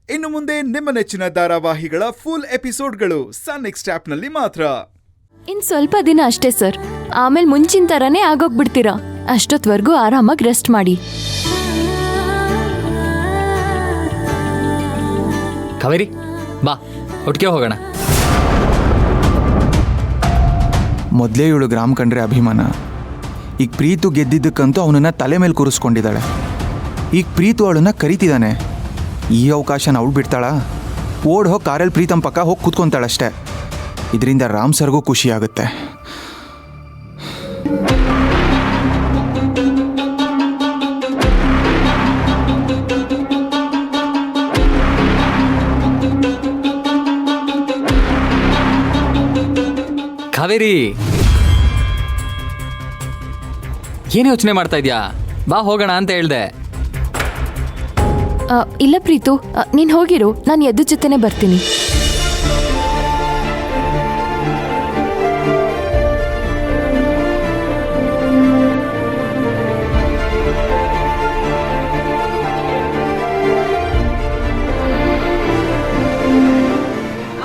ಇನ್ನು ಮುಂದೆ ನಿಮ್ಮ ನೆಚ್ಚಿನ ಧಾರಾವಾಹಿಗಳ ಫುಲ್ ಎಪಿಸೋಡ್ಗಳು ಸನ್ ನೆಕ್ಸ್ಟ್ ಆಪ್ನಲ್ಲಿ ಮಾತ್ರ. ಇನ್ ಸ್ವಲ್ಪ ದಿನ ಅಷ್ಟೇ ಸರ್, ಆಮೇಲೆ ಮುಂಚಿನ ತರಾನೇ ಆಗೋಗ್ಬಿಡ್ತೀರಾ. ಅಷ್ಟೊತ್ವರೆಗೂ ಆರಾಮಾಗಿ ರೆಸ್ಟ್ ಮಾಡಿ. ಕಾವೇರಿ ಬಾ, ಒಟ್ಟಿಗೆ ಹೋಗೋಣ. ಮೊದಲೇ ಇವಳು ಗ್ರಾಮ್ ಕಂಡ್ರೆ ಅಭಿಮಾನ. ಈಗ ಪ್ರೀತು ಗೆದ್ದಿದ್ದಕ್ಕಂತೂ ಅವನನ್ನು ತಲೆ ಮೇಲೆ ಕೂರಿಸ್ಕೊಂಡಿದ್ದಾಳೆ. ಈಗ ಪ್ರೀತು ಅವಳನ್ನ ಕರಿತಿದ್ದಾನೆ. ಈ ಅವಕಾಶನ ಅವಳು ಬಿಡ್ತಾಳ? ಓಡ್ ಹೋಗಿ ಕಾರಲ್ಲಿ ಪ್ರೀತಮ್ ಪಕ್ಕ ಹೋಗಿ ಕೂತ್ಕೊಂತಾಳಷ್ಟೆ. ಇದರಿಂದ ರಾಮ್ ಸರ್ಗೂ ಖುಷಿ ಆಗುತ್ತೆ. ಕಾವೇರಿ, ಏನು ಯೋಚನೆ ಮಾಡ್ತಾ ಇದ್ಯಾ? ಬಾ ಹೋಗೋಣ ಅಂತ ಹೇಳ್ದೆ. ಇಲ್ಲ ಪ್ರೀತು, ನೀನ್ ಹೋಗಿರು, ನಾನು ಎದ್ದು ಜೊತೆನೆ ಬರ್ತೀನಿ.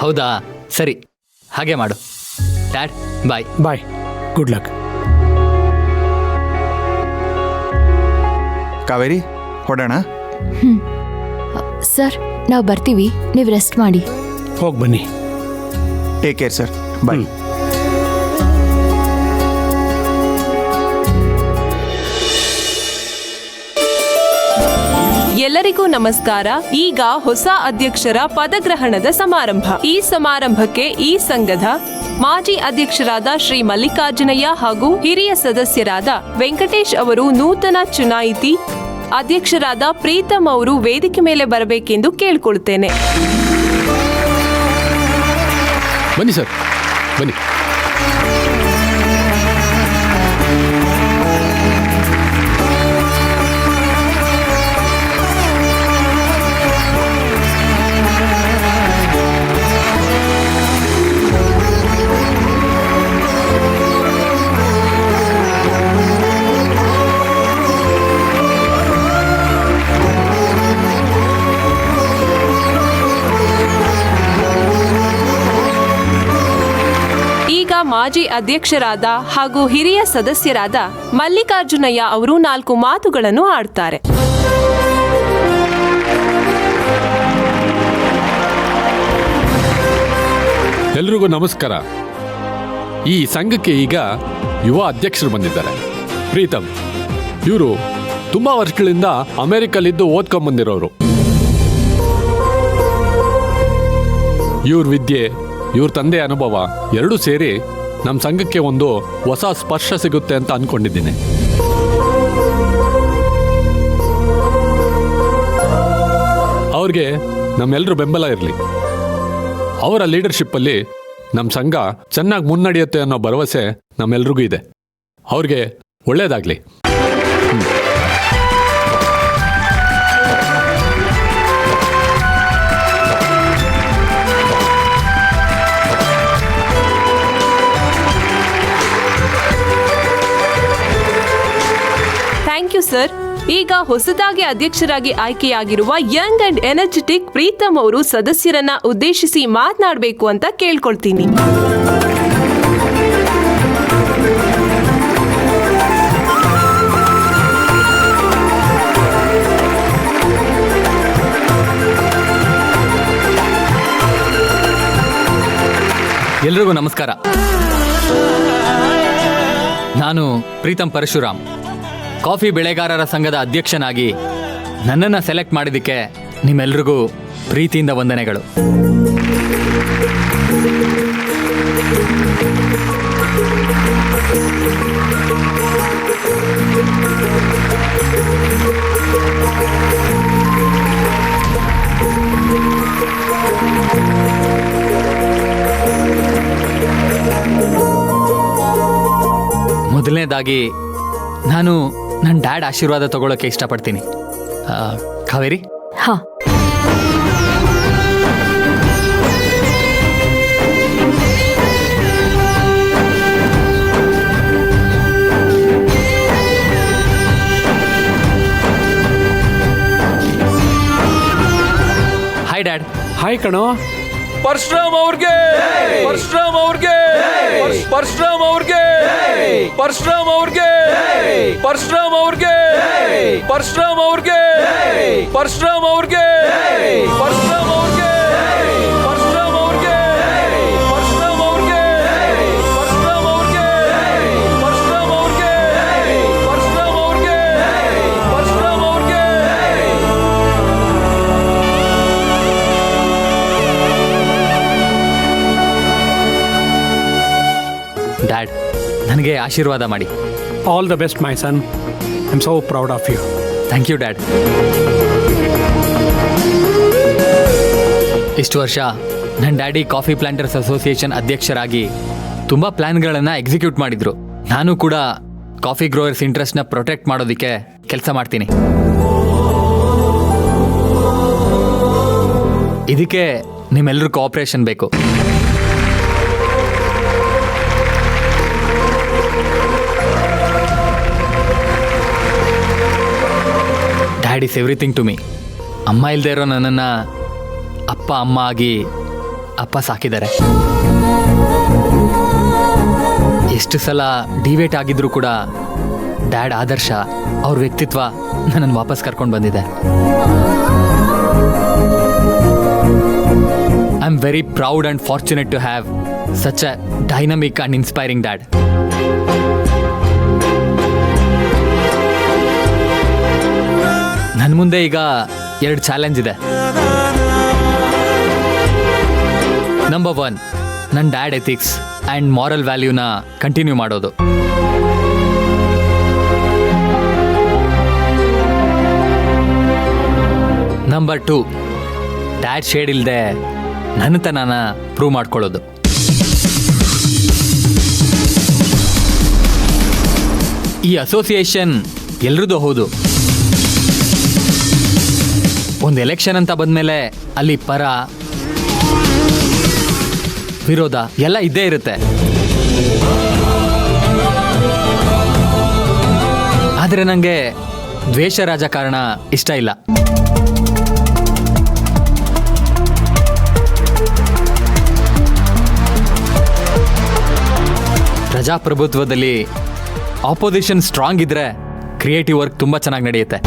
ಹೌದಾ, ಸರಿ, ಹಾಗೆ ಮಾಡು. Dad bye. Bye, good luck. Kaveri, ಹೊಡೋಣ. ಸರ್, ನಾವು ಬರ್ತೀವಿ, ನೀವು ರೆಸ್ಟ್ ಮಾಡಿ. ಹೋಗಿ ಬನ್ನಿ. Take care sir, bye. ಎಲ್ಲರಿಗೂ ನಮಸ್ಕಾರ. ಈಗ ಹೊಸ ಅಧ್ಯಕ್ಷರ ಪದಗ್ರಹಣದ ಸಮಾರಂಭ. ಈ ಸಮಾರಂಭಕ್ಕೆ ಈ ಸಂಘದ ಮಾಜಿ ಅಧ್ಯಕ್ಷರಾದ ಶ್ರೀ ಮಲ್ಲಿಕಾರ್ಜುನಯ್ಯ ಹಾಗೂ ಹಿರಿಯ ಸದಸ್ಯರಾದ ವೆಂಕಟೇಶ್ ಅವರು ನೂತನ ಚುನಾಯಿತಿ ಅಧ್ಯಕ್ಷರಾದ ಪ್ರೀತಮ್ ಅವರು ವೇದಿಕೆ ಮೇಲೆ ಬರಬೇಕೆಂದು ಕೇಳಿಕೊಳ್ಳುತ್ತೇನೆ. ಬನ್ನಿ ಸರ್, ಬನ್ನಿ. ಮಾಜಿ ಅಧ್ಯಕ್ಷರಾದ ಹಾಗೂ ಹಿರಿಯ ಸದಸ್ಯರಾದ ಮಲ್ಲಿಕಾರ್ಜುನಯ್ಯ ಅವರು 4 ಮಾತುಗಳನ್ನು ಆಡ್ತಾರೆ. ಎಲ್ರಿಗೂ ನಮಸ್ಕಾರ. ಈ ಸಂಘಕ್ಕೆ ಈಗ ಯುವ ಅಧ್ಯಕ್ಷರು ಬಂದಿದ್ದಾರೆ, ಪ್ರೀತಮ್. ಇವರು ತುಂಬಾ ವರ್ಷಗಳಿಂದ ಅಮೆರಿಕಲ್ಲಿದ್ದು ಓದ್ಕೊಂಡ್ಬಂದಿರೋರು. ಇವ್ರ ವಿದ್ಯೆ, ಇವ್ರ ತಂದೆ ಅನುಭವ ಎರಡೂ ಸೇರಿ ನಮ್ಮ ಸಂಘಕ್ಕೆ ಒಂದು ಹೊಸ ಸ್ಪರ್ಶ ಸಿಗುತ್ತೆ ಅಂತ ಅನ್ಕೊಂಡಿದ್ದೀನಿ. ಅವ್ರಿಗೆ ನಮ್ಮೆಲ್ಲರೂ ಬೆಂಬಲ ಇರಲಿ. ಅವರ ಲೀಡರ್ಶಿಪ್ಪಲ್ಲಿ ನಮ್ಮ ಸಂಘ ಚೆನ್ನಾಗಿ ಮುನ್ನಡೆಯುತ್ತೆ ಅನ್ನೋ ಭರವಸೆ ನಮ್ಮೆಲ್ರಿಗೂ ಇದೆ. ಅವ್ರಿಗೆ ಒಳ್ಳೇದಾಗಲಿ. Thank you sir. ಈಗ ಹೊಸದಾಗಿ ಅಧ್ಯಕ್ಷರಾಗಿ ಆಯ್ಕೆಯಾಗಿರುವ ಯಂಗ್ ಅಂಡ್ ಎನರ್ಜೆಟಿಕ್ ಪ್ರೀತಮ್ ಅವರು ಸದಸ್ಯರನ್ನ ಉದ್ದೇಶಿಸಿ ಮಾತನಾಡಬೇಕು ಅಂತ ಕೇಳ್ಕೊಳ್ತೀನಿ. ಎಲ್ರಿಗೂ ನಮಸ್ಕಾರ. ನಾನು ಪ್ರೀತಮ್ ಪರಶುರಾಮ್. ಕಾಫಿ ಬೆಳೆಗಾರರ ಸಂಘದ ಅಧ್ಯಕ್ಷನಾಗಿ ನನ್ನನ್ನು ಸೆಲೆಕ್ಟ್ ಮಾಡಿದ್ದಕ್ಕೆ ನಿಮ್ಮೆಲ್ರಿಗೂ ಪ್ರೀತಿಯಿಂದ ವಂದನೆಗಳು. ಮೊದಲನೇದಾಗಿ ನಾನು ನನ್ನ ಡ್ಯಾಡ್ ಆಶೀರ್ವಾದ ತಗೊಳ್ಳೋಕೆ ಇಷ್ಟಪಡ್ತೀನಿ. ಕಾವೇರಿ. ಹಾ, ಹಾಯ್ ಡ್ಯಾಡ್. ಹಾಯ್ ಕಣೋ. ಪರಶುರಾಮ್ ಅವ್ರಿಗೆ, ಪರಶುರಾಮ್ ಅವ್ರಿಗೆ, ಪರಶುರಾಮ್ ಅವ್ರಿಗೆ, ಪರಶುರಾಮ್ ಅವ್ರಿಗೆ, ಪರಶುರಾಮ್ ಅವ್ರಿಗೆ, ಪರಶುರಾಮ್ ಅವ್ರಿಗೆ, ಪರಶುರಾಮ್ ಅವ್ರಿಗೆ, ಪರಶುರಾಮ್ ಅವ್ರಿಗೆ, ಪರಶುರಾಮ್ ಅವ್ರಿಗೆ, ಪರಶುರಾಮ್ ಅವ್ರಿಗೆ, ಪರಶುರಾಮ್ ಅವ್ರಿಗೆ, ಪರಶುರಾಮ್ ಅವ್ರಿಗೆ, ಪರಶುರಾಮ್ ಅವ್ರಿಗೆ, ಪರಶುರಾಮ್ ಅವ್ರಿಗೆ. ಡ್ಯಾಡ್, ನನಗೆ ಆಶೀರ್ವಾದ ಮಾಡಿ. All the best, my son. I'm so proud of you. Thank you dad. ಇಷ್ಟು ವರ್ಷ ನನ್ನ ಡ್ಯಾಡಿ ಕಾಫಿ ಪ್ಲಾಂಟರ್ಸ್ ಅಸೋಸಿಯೇಷನ್ ಅಧ್ಯಕ್ಷರಾಗಿ ತುಂಬ ಪ್ಲ್ಯಾನ್ಗಳನ್ನು ಎಕ್ಸಿಕ್ಯೂಟ್ ಮಾಡಿದ್ರು. ನಾನು ಕೂಡ ಕಾಫಿ ಗ್ರೋಯರ್ಸ್ ಇಂಟ್ರೆಸ್ಟ್ನ ಪ್ರೊಟೆಕ್ಟ್ ಮಾಡೋದಕ್ಕೆ ಕೆಲಸ ಮಾಡ್ತೀನಿ. ಇದಕ್ಕೆ ನಿಮ್ಮೆಲ್ಲರೂ ಕೋಆಪ್ರೇಷನ್ ಬೇಕು. Dad is everything to me. ಅಮ್ಮ ಇಲ್ಲದೆ ಇರೋ ನನ್ನನ್ನು ಅಪ್ಪ ಅಮ್ಮ ಆಗಿ ಅಪ್ಪ ಸಾಕಿದ್ದಾರೆ. ಎಷ್ಟು ಸಲ ಡಿವೇಟ್ ಆಗಿದ್ರೂ ಕೂಡ ಡ್ಯಾಡ್ ಆದರ್ಶ, ಅವ್ರ ವ್ಯಕ್ತಿತ್ವ ನನ್ನನ್ನು ವಾಪಸ್ ಕರ್ಕೊಂಡು ಬಂದಿದೆ. I am very proud and fortunate to have such a dynamic and inspiring dad. ನನ್ನ ಮುಂದೆ ಈಗ 2 ಚಾಲೆಂಜ್ ಇದೆ. ನಂಬರ್ 1, ನನ್ನ ಡ್ಯಾಡ್ ಎಥಿಕ್ಸ್ ಆ್ಯಂಡ್ ಮಾರಲ್ ವ್ಯಾಲ್ಯೂನ ಕಂಟಿನ್ಯೂ ಮಾಡೋದು. ನಂಬರ್ 2, ಡ್ಯಾಡ್ ಶೇಡ್ ಇಲ್ಲದೆ ನನ್ನತನನ ಪ್ರೂವ್ ಮಾಡ್ಕೊಳ್ಳೋದು. ಈ ಅಸೋಸಿಯೇಷನ್ ಎಲ್ರದ್ದು ಹೌದು. ಒಂದು ಎಲೆಕ್ಷನ್ ಅಂತ ಬಂದಮೇಲೆ ಅಲ್ಲಿ ಪರ ವಿರೋಧ ಎಲ್ಲ ಇದ್ದೇ ಇರುತ್ತೆ. ಆದರೆ ನನಗೆ ದ್ವೇಷ ರಾಜಕಾರಣ ಇಷ್ಟ ಇಲ್ಲ. ಪ್ರಜಾಪ್ರಭುತ್ವದಲ್ಲಿ ಆಪೋಸಿಷನ್ ಸ್ಟ್ರಾಂಗ್ ಇದ್ರೆ ಕ್ರಿಯೇಟಿವ್ ವರ್ಕ್ ತುಂಬ ಚೆನ್ನಾಗಿ ನಡೆಯುತ್ತೆ.